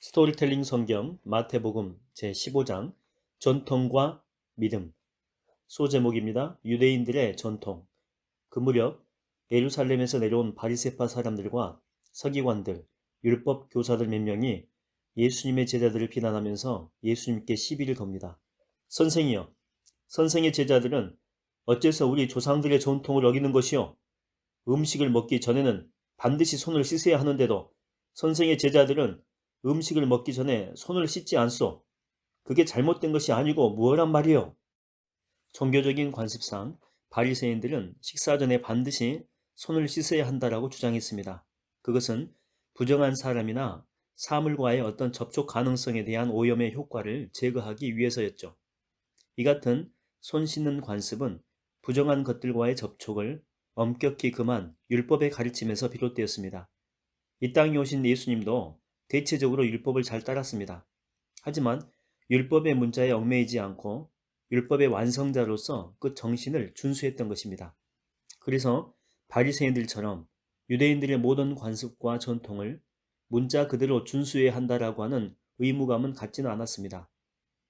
스토리텔링 성경 마태복음 제15장 전통과 믿음. 소제목입니다. 유대인들의 전통. 그 무렵 예루살렘에서 내려온 바리새파 사람들과 서기관들, 율법 교사들 몇 명이 예수님의 제자들을 비난하면서 예수님께 시비를 겁니다. 선생이여, 선생의 제자들은 어째서 우리 조상들의 전통을 어기는 것이요? 음식을 먹기 전에는 반드시 손을 씻어야 하는데도 선생의 제자들은 음식을 먹기 전에 손을 씻지 않소. 그게 잘못된 것이 아니고 뭐란 말이요? 종교적인 관습상 바리새인들은 식사 전에 반드시 손을 씻어야 한다라고 주장했습니다. 그것은 부정한 사람이나 사물과의 어떤 접촉 가능성에 대한 오염의 효과를 제거하기 위해서였죠. 이 같은 손 씻는 관습은 부정한 것들과의 접촉을 엄격히 금한 율법의 가르침에서 비롯되었습니다. 이 땅에 오신 예수님도 대체적으로 율법을 잘 따랐습니다. 하지만 율법의 문자에 얽매이지 않고 율법의 완성자로서 그 정신을 준수했던 것입니다. 그래서 바리새인들처럼 유대인들의 모든 관습과 전통을 문자 그대로 준수해야 한다라고 하는 의무감은 갖지는 않았습니다.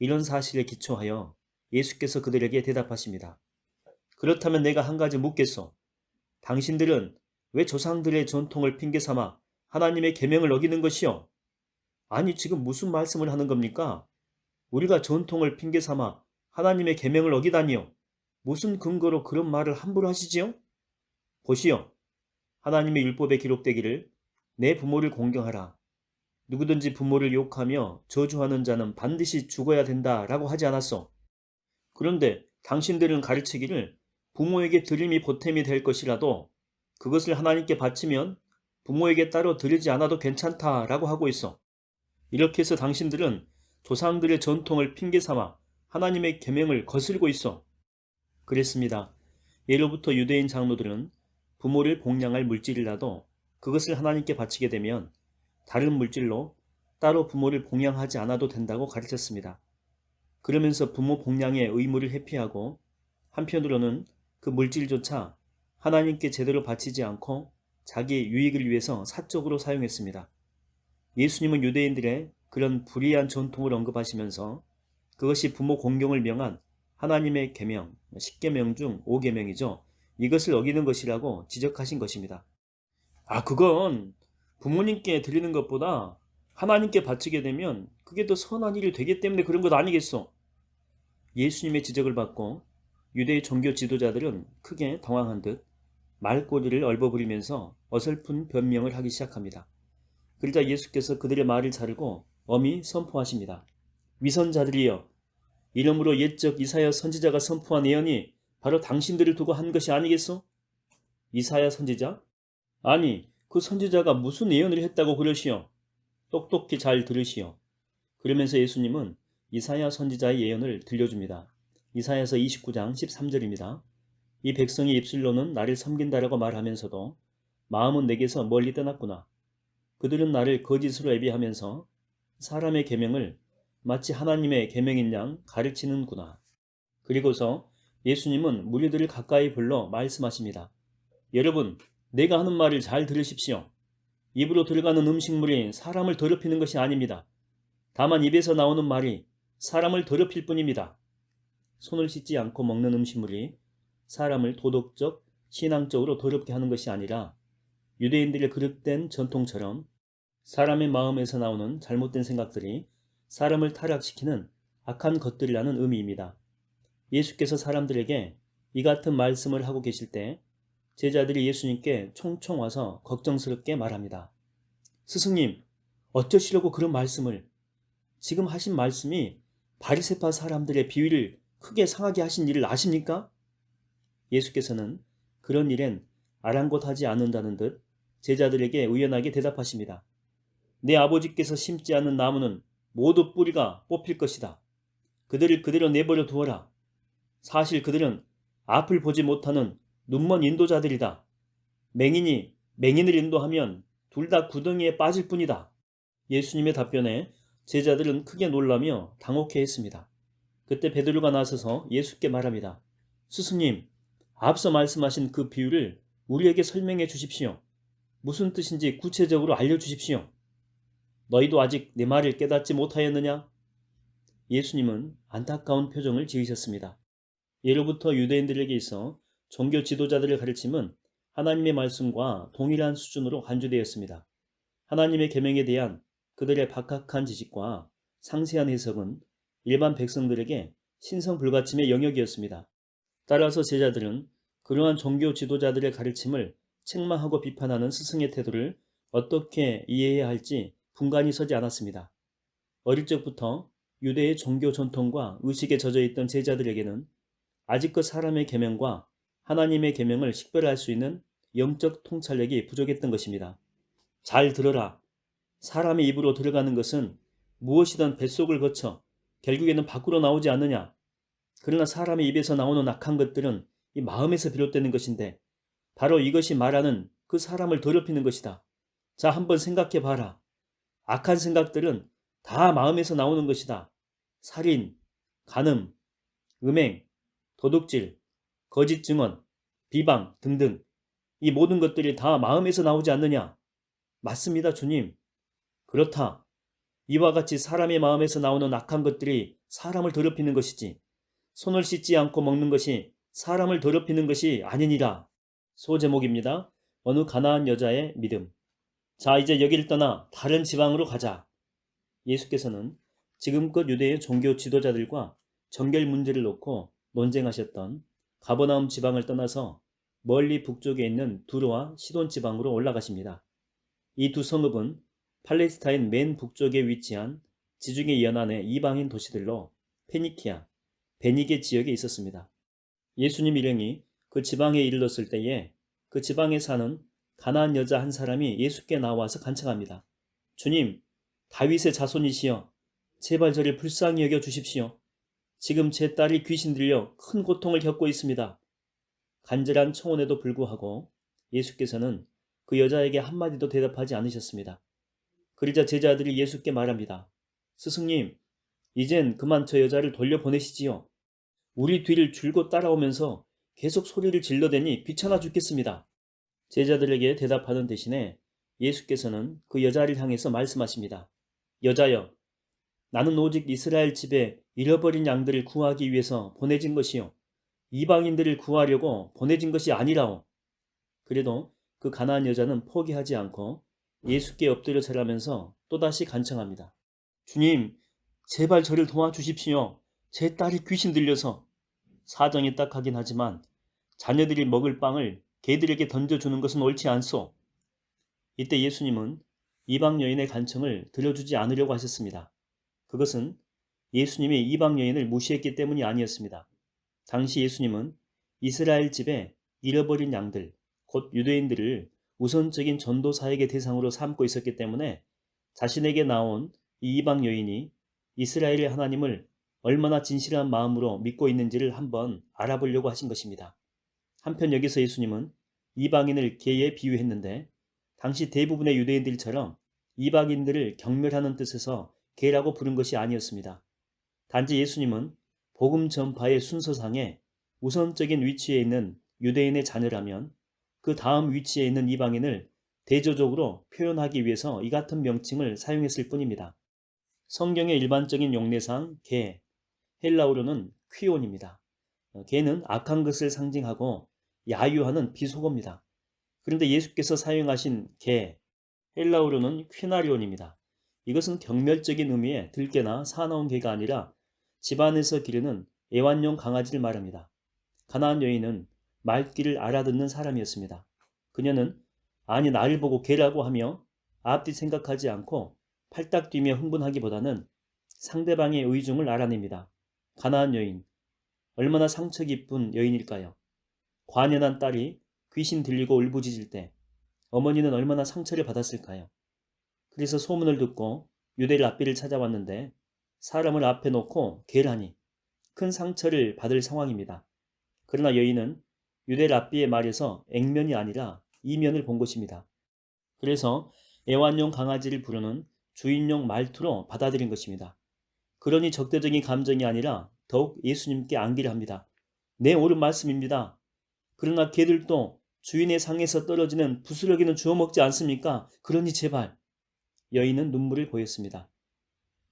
이런 사실에 기초하여 예수께서 그들에게 대답하십니다. 그렇다면 내가 한 가지 묻겠소. 당신들은 왜 조상들의 전통을 핑계삼아 하나님의 계명을 어기는 것이요? 아니, 지금 무슨 말씀을 하는 겁니까? 우리가 전통을 핑계삼아 하나님의 계명을 어기다니요? 무슨 근거로 그런 말을 함부로 하시지요? 보시오. 하나님의 율법에 기록되기를 내 부모를 공경하라. 누구든지 부모를 욕하며 저주하는 자는 반드시 죽어야 된다라고 하지 않았소. 그런데 당신들은 가르치기를 부모에게 드림이 보탬이 될 것이라도 그것을 하나님께 바치면 부모에게 따로 드리지 않아도 괜찮다라고 하고 있어. 이렇게 해서 당신들은 조상들의 전통을 핑계삼아 하나님의 계명을 거스르고 있어. 그랬습니다. 예로부터 유대인 장로들은 부모를 복양할 물질이라도 그것을 하나님께 바치게 되면 다른 물질로 따로 부모를 복양하지 않아도 된다고 가르쳤습니다. 그러면서 부모 복양의 의무를 회피하고 한편으로는 그 물질조차 하나님께 제대로 바치지 않고 자기 유익을 위해서 사적으로 사용했습니다. 예수님은 유대인들의 그런 불의한 전통을 언급하시면서 그것이 부모 공경을 명한 하나님의 계명, 10계명 중 5계명이죠. 이것을 어기는 것이라고 지적하신 것입니다. 그건 부모님께 드리는 것보다 하나님께 바치게 되면 그게 더 선한 일이 되기 때문에 그런 것 아니겠소? 예수님의 지적을 받고 유대의 종교 지도자들은 크게 당황한 듯 말꼬리를 얼버무리면서 어설픈 변명을 하기 시작합니다. 그러자 예수께서 그들의 말을 자르고 엄히 선포하십니다. 위선자들이여, 이러므로 옛적 이사야 선지자가 선포한 예언이 바로 당신들을 두고 한 것이 아니겠소? 이사야 선지자? 아니, 그 선지자가 무슨 예언을 했다고 그러시오? 똑똑히 잘 들으시오. 그러면서 예수님은 이사야 선지자의 예언을 들려줍니다. 이사야서 29장 13절입니다. 이 백성의 입술로는 나를 섬긴다라고 말하면서도 마음은 내게서 멀리 떠났구나. 그들은 나를 거짓으로 예비하면서 사람의 계명을 마치 하나님의 계명인 양 가르치는구나. 그리고서 예수님은 무리들을 가까이 불러 말씀하십니다. 여러분, 내가 하는 말을 잘 들으십시오. 입으로 들어가는 음식물이 사람을 더럽히는 것이 아닙니다. 다만 입에서 나오는 말이 사람을 더럽힐 뿐입니다. 손을 씻지 않고 먹는 음식물이 사람을 도덕적, 신앙적으로 더럽게 하는 것이 아니라 유대인들의 그릇된 전통처럼 사람의 마음에서 나오는 잘못된 생각들이 사람을 타락시키는 악한 것들이라는 의미입니다. 예수께서 사람들에게 이 같은 말씀을 하고 계실 때 제자들이 예수님께 총총 와서 걱정스럽게 말합니다. 스승님, 어쩌시려고 그런 말씀을? 지금 하신 말씀이 바리새파 사람들의 비위를 크게 상하게 하신 일을 아십니까? 예수께서는 그런 일엔 아랑곳하지 않는다는 듯 제자들에게 의연하게 대답하십니다. 내 아버지께서 심지 않은 나무는 모두 뿌리가 뽑힐 것이다. 그들을 그대로 내버려 두어라. 사실 그들은 앞을 보지 못하는 눈먼 인도자들이다. 맹인이 맹인을 인도하면 둘 다 구덩이에 빠질 뿐이다. 예수님의 답변에 제자들은 크게 놀라며 당혹해했습니다. 그때 베드로가 나서서 예수께 말합니다. 스승님, 앞서 말씀하신 그 비유를 우리에게 설명해 주십시오. 무슨 뜻인지 구체적으로 알려주십시오. 너희도 아직 내 말을 깨닫지 못하였느냐? 예수님은 안타까운 표정을 지으셨습니다. 예로부터 유대인들에게 있어 종교 지도자들의 가르침은 하나님의 말씀과 동일한 수준으로 간주되었습니다. 하나님의 계명에 대한 그들의 박학한 지식과 상세한 해석은 일반 백성들에게 신성불가침의 영역이었습니다. 따라서 제자들은 그러한 종교 지도자들의 가르침을 책망하고 비판하는 스승의 태도를 어떻게 이해해야 할지 분간이 서지 않았습니다. 어릴 적부터 유대의 종교 전통과 의식에 젖어 있던 제자들에게는 아직껏 사람의 계명과 하나님의 계명을 식별할 수 있는 영적 통찰력이 부족했던 것입니다. 잘 들어라. 사람의 입으로 들어가는 것은 무엇이든 뱃속을 거쳐 결국에는 밖으로 나오지 않느냐. 그러나 사람의 입에서 나오는 악한 것들은 이 마음에서 비롯되는 것인데 바로 이것이 말하는 그 사람을 더럽히는 것이다. 자, 한번 생각해 봐라. 악한 생각들은 다 마음에서 나오는 것이다. 살인, 간음, 음행, 도둑질, 거짓 증언, 비방 등등 이 모든 것들이 다 마음에서 나오지 않느냐? 맞습니다, 주님. 그렇다. 이와 같이 사람의 마음에서 나오는 악한 것들이 사람을 더럽히는 것이지 손을 씻지 않고 먹는 것이 사람을 더럽히는 것이 아니니라. 소제목입니다. 어느 가나안 여자의 믿음. 자, 이제 여기를 떠나 다른 지방으로 가자. 예수께서는 지금껏 유대의 종교 지도자들과 정결 문제를 놓고 논쟁하셨던 가버나움 지방을 떠나서 멀리 북쪽에 있는 두로와 시돈 지방으로 올라가십니다. 이 두 성읍은 팔레스타인 맨 북쪽에 위치한 지중해 연안의 이방인 도시들로 페니키아, 베니게 지역에 있었습니다. 예수님 일행이 그 지방에 이르렀을 때에 그 지방에 사는 가나안 여자 한 사람이 예수께 나와서 간청합니다. 주님, 다윗의 자손이시여, 제발 저를 불쌍히 여겨 주십시오. 지금 제 딸이 귀신 들려 큰 고통을 겪고 있습니다. 간절한 청혼에도 불구하고 예수께서는 그 여자에게 한마디도 대답하지 않으셨습니다. 그러자 제자들이 예수께 말합니다. 스승님, 이젠 그만 저 여자를 돌려보내시지요. 우리 뒤를 줄곧 따라오면서 계속 소리를 질러대니 귀찮아 죽겠습니다. 제자들에게 대답하는 대신에 예수께서는 그 여자를 향해서 말씀하십니다. 여자여, 나는 오직 이스라엘 집에 잃어버린 양들을 구하기 위해서 보내진 것이요. 이방인들을 구하려고 보내진 것이 아니라오. 그래도 그 가나안 여자는 포기하지 않고 예수께 엎드려 절하면서 또다시 간청합니다. 주님, 제발 저를 도와주십시오. 제 딸이 귀신 들려서. 사정이 딱하긴 하지만 자녀들이 먹을 빵을 개들에게 던져주는 것은 옳지 않소. 이때 예수님은 이방 여인의 간청을 들어주지 않으려고 하셨습니다. 그것은 예수님이 이방 여인을 무시했기 때문이 아니었습니다. 당시 예수님은 이스라엘 집에 잃어버린 양들, 곧 유대인들을 우선적인 전도 사역의 대상으로 삼고 있었기 때문에 자신에게 나온 이 이방 여인이 이스라엘의 하나님을 얼마나 진실한 마음으로 믿고 있는지를 한번 알아보려고 하신 것입니다. 한편 여기서 예수님은 이방인을 개에 비유했는데 당시 대부분의 유대인들처럼 이방인들을 경멸하는 뜻에서 개라고 부른 것이 아니었습니다. 단지 예수님은 복음 전파의 순서상에 우선적인 위치에 있는 유대인의 자녀라면 그 다음 위치에 있는 이방인을 대조적으로 표현하기 위해서 이 같은 명칭을 사용했을 뿐입니다. 성경의 일반적인 용례상 개, 헬라어로는 퀴온입니다. 개는 악한 것을 상징하고 야유하는 비속어입니다. 그런데 예수께서 사용하신 개, 헬라어로는 퀴나리온입니다. 이것은 경멸적인 의미의 들개나 사나운 개가 아니라 집안에서 기르는 애완용 강아지를 말합니다. 가나안 여인은 말귀를 알아듣는 사람이었습니다. 그녀는 아니 나를 보고 개라고 하며 앞뒤 생각하지 않고 팔딱 뛰며 흥분하기보다는 상대방의 의중을 알아냅니다. 가나안 여인, 얼마나 상처 깊은 여인일까요? 관연한 딸이 귀신 들리고 울부짖을 때 어머니는 얼마나 상처를 받았을까요? 그래서 소문을 듣고 유대 랍비를 찾아왔는데 사람을 앞에 놓고 개라니 큰 상처를 받을 상황입니다. 그러나 여인은 유대 랍비의 말에서 액면이 아니라 이면을 본 것입니다. 그래서 애완용 강아지를 부르는 주인용 말투로 받아들인 것입니다. 그러니 적대적인 감정이 아니라 더욱 예수님께 안기를 합니다. 네, 옳은 말씀입니다. 그러나 개들도 주인의 상에서 떨어지는 부스러기는 주워 먹지 않습니까? 그러니 제발. 여인은 눈물을 보였습니다.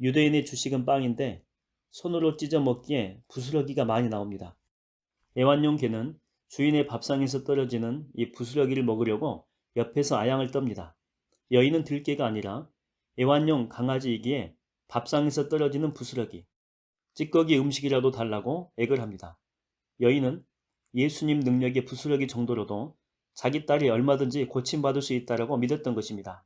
유대인의 주식은 빵인데 손으로 찢어 먹기에 부스러기가 많이 나옵니다. 애완용 개는 주인의 밥상에서 떨어지는 이 부스러기를 먹으려고 옆에서 아양을 떱니다. 여인은 들개가 아니라 애완용 강아지이기에 밥상에서 떨어지는 부스러기, 찌꺼기 음식이라도 달라고 액을 합니다. 여인은 예수님 능력의 부스러기 정도로도 자기 딸이 얼마든지 고침받을 수 있다라고 믿었던 것입니다.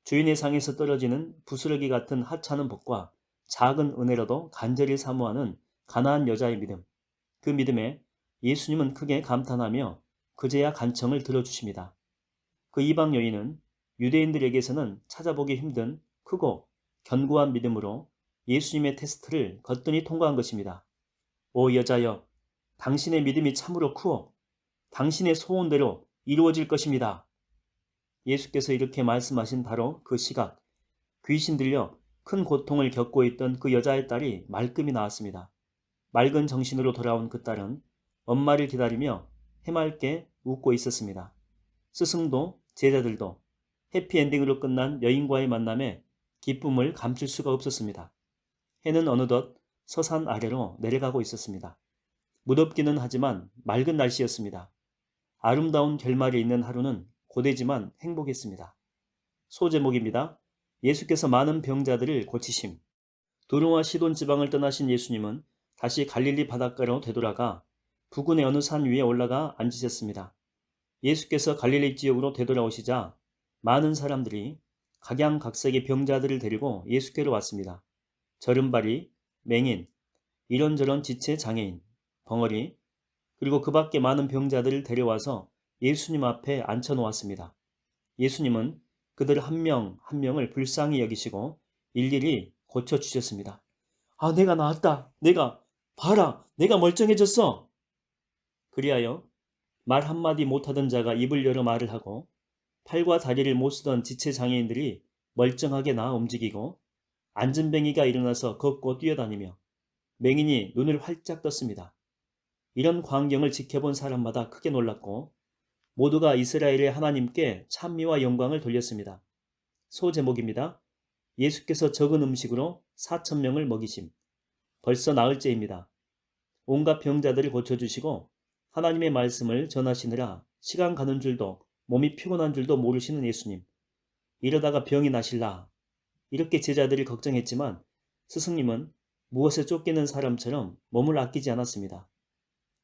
주인의 상에서 떨어지는 부스러기 같은 하찮은 복과 작은 은혜로도 간절히 사모하는 가나안 여자의 믿음, 그 믿음에 예수님은 크게 감탄하며 그제야 간청을 들어주십니다. 그 이방 여인은 유대인들에게서는 찾아보기 힘든 크고 견고한 믿음으로 예수님의 테스트를 거뜬히 통과한 것입니다. 오 여자여, 당신의 믿음이 참으로 크오. 당신의 소원대로 이루어질 것입니다. 예수께서 이렇게 말씀하신 바로 그 시각, 귀신 들려 큰 고통을 겪고 있던 그 여자의 딸이 말끔히 나왔습니다. 맑은 정신으로 돌아온 그 딸은 엄마를 기다리며 해맑게 웃고 있었습니다. 스승도 제자들도 해피엔딩으로 끝난 여인과의 만남에 기쁨을 감출 수가 없었습니다. 해는 어느덧 서산 아래로 내려가고 있었습니다. 무덥기는 하지만 맑은 날씨였습니다. 아름다운 결말이 있는 하루는 고되지만 행복했습니다. 소제목입니다. 예수께서 많은 병자들을 고치심. 두루와 시돈 지방을 떠나신 예수님은 다시 갈릴리 바닷가로 되돌아가 부근의 어느 산 위에 올라가 앉으셨습니다. 예수께서 갈릴리 지역으로 되돌아오시자 많은 사람들이 각양각색의 병자들을 데리고 예수께로 왔습니다. 저른발이, 맹인, 이런저런 지체 장애인, 벙어리, 그리고 그 밖에 많은 병자들을 데려와서 예수님 앞에 앉혀놓았습니다. 예수님은 그들 한 명 한 명을 불쌍히 여기시고 일일이 고쳐주셨습니다. 아, 내가 나았다. 봐라. 내가 멀쩡해졌어. 그리하여 말 한마디 못하던 자가 입을 열어 말을 하고 팔과 다리를 못 쓰던 지체 장애인들이 멀쩡하게 나아 움직이고 앉은 뱅이가 일어나서 걷고 뛰어다니며 맹인이 눈을 활짝 떴습니다. 이런 광경을 지켜본 사람마다 크게 놀랐고 모두가 이스라엘의 하나님께 찬미와 영광을 돌렸습니다. 소제목입니다. 예수께서 적은 음식으로 4,000명을 먹이심. 벌써 나흘째입니다. 온갖 병자들을 고쳐주시고 하나님의 말씀을 전하시느라 시간 가는 줄도 몸이 피곤한 줄도 모르시는 예수님. 이러다가 병이 나실라. 이렇게 제자들이 걱정했지만 스승님은 무엇에 쫓기는 사람처럼 몸을 아끼지 않았습니다.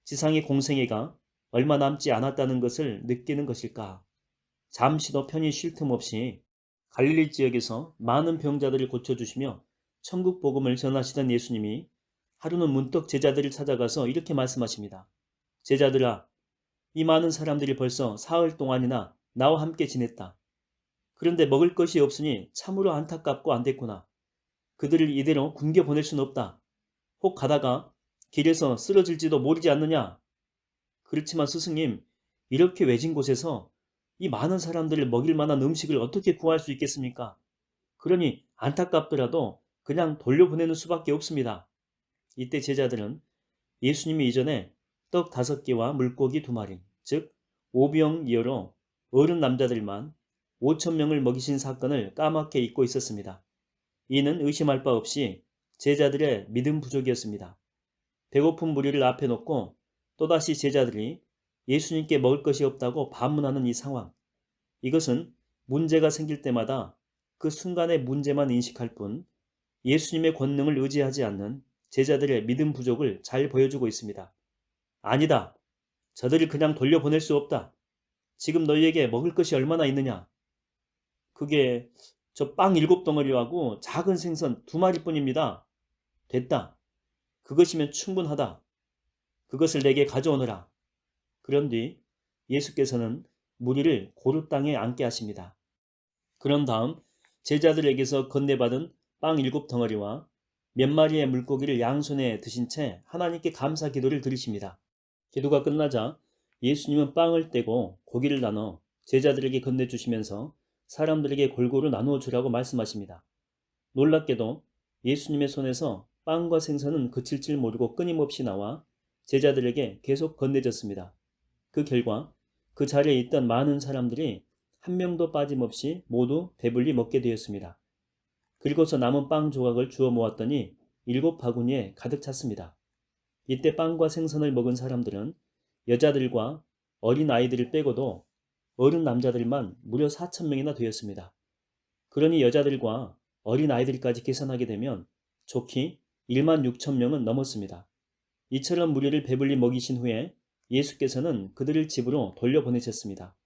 지상의 공생애가 얼마 남지 않았다는 것을 느끼는 것일까? 잠시도 편히 쉴 틈 없이 갈릴리 지역에서 많은 병자들을 고쳐주시며 천국 복음을 전하시던 예수님이 하루는 문득 제자들을 찾아가서 이렇게 말씀하십니다. 제자들아, 이 많은 사람들이 벌써 사흘 동안이나 나와 함께 지냈다. 그런데 먹을 것이 없으니 참으로 안타깝고 안됐구나. 그들을 이대로 굶겨 보낼 수는 없다. 혹 가다가 길에서 쓰러질지도 모르지 않느냐. 그렇지만 스승님, 이렇게 외진 곳에서 이 많은 사람들을 먹일 만한 음식을 어떻게 구할 수 있겠습니까? 그러니 안타깝더라도 그냥 돌려보내는 수밖에 없습니다. 이때 제자들은 예수님이 이전에 떡 5개와 물고기 2마리, 즉 오병이어로 어른 남자들만 5,000명을 먹이신 사건을 까맣게 잊고 있었습니다. 이는 의심할 바 없이 제자들의 믿음 부족이었습니다. 배고픈 무리를 앞에 놓고 또다시 제자들이 예수님께 먹을 것이 없다고 반문하는 이 상황. 이것은 문제가 생길 때마다 그 순간의 문제만 인식할 뿐 예수님의 권능을 의지하지 않는 제자들의 믿음 부족을 잘 보여주고 있습니다. 아니다. 저들을 그냥 돌려보낼 수 없다. 지금 너희에게 먹을 것이 얼마나 있느냐? 그게 저 빵 7덩어리하고 작은 생선 2마리뿐입니다. 됐다. 그것이면 충분하다. 그것을 내게 가져오너라. 그런 뒤 예수께서는 무리를 고루 땅에 앉게 하십니다. 그런 다음 제자들에게서 건네받은 빵 7덩어리와 몇 마리의 물고기를 양손에 드신 채 하나님께 감사 기도를 드리십니다. 기도가 끝나자 예수님은 빵을 떼고 고기를 나눠 제자들에게 건네주시면서 사람들에게 골고루 나누어 주라고 말씀하십니다. 놀랍게도 예수님의 손에서 빵과 생선은 그칠 줄 모르고 끊임없이 나와 제자들에게 계속 건네졌습니다. 그 결과 그 자리에 있던 많은 사람들이 한 명도 빠짐없이 모두 배불리 먹게 되었습니다. 그리고서 남은 빵 조각을 주워 모았더니 7바구니에 가득 찼습니다. 이때 빵과 생선을 먹은 사람들은 여자들과 어린 아이들을 빼고도 어른 남자들만 무려 4,000명이나 되었습니다. 그러니 여자들과 어린 아이들까지 계산하게 되면 좋게 16,000명은 넘었습니다. 이처럼 무리를 배불리 먹이신 후에 예수께서는 그들을 집으로 돌려보내셨습니다.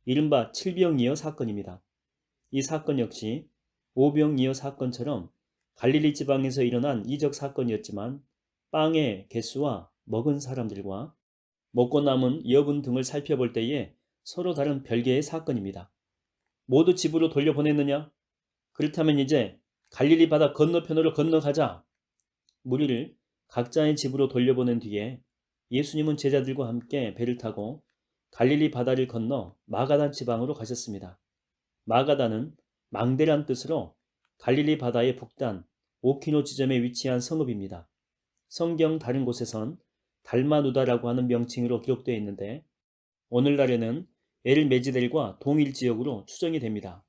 이른바 칠병이어 사건입니다. 이 사건 역시 오병이어 사건처럼 갈릴리 지방에서 일어난 이적 사건이었지만 빵의 개수와 먹은 사람들과 먹고 남은 여분 등을 살펴볼 때에 서로 다른 별개의 사건입니다. 모두 집으로 돌려보냈느냐? 그렇다면 이제 갈릴리 바다 건너편으로 건너가자. 무리를 각자의 집으로 돌려보낸 뒤에 예수님은 제자들과 함께 배를 타고 갈릴리 바다를 건너 마가단 지방으로 가셨습니다. 마가단은 망대란 뜻으로 갈릴리 바다의 북단 5km 지점에 위치한 성읍입니다. 성경 다른 곳에선 달마누다라고 하는 명칭으로 기록되어 있는데 오늘날에는 엘메지델과 동일 지역으로 추정이 됩니다.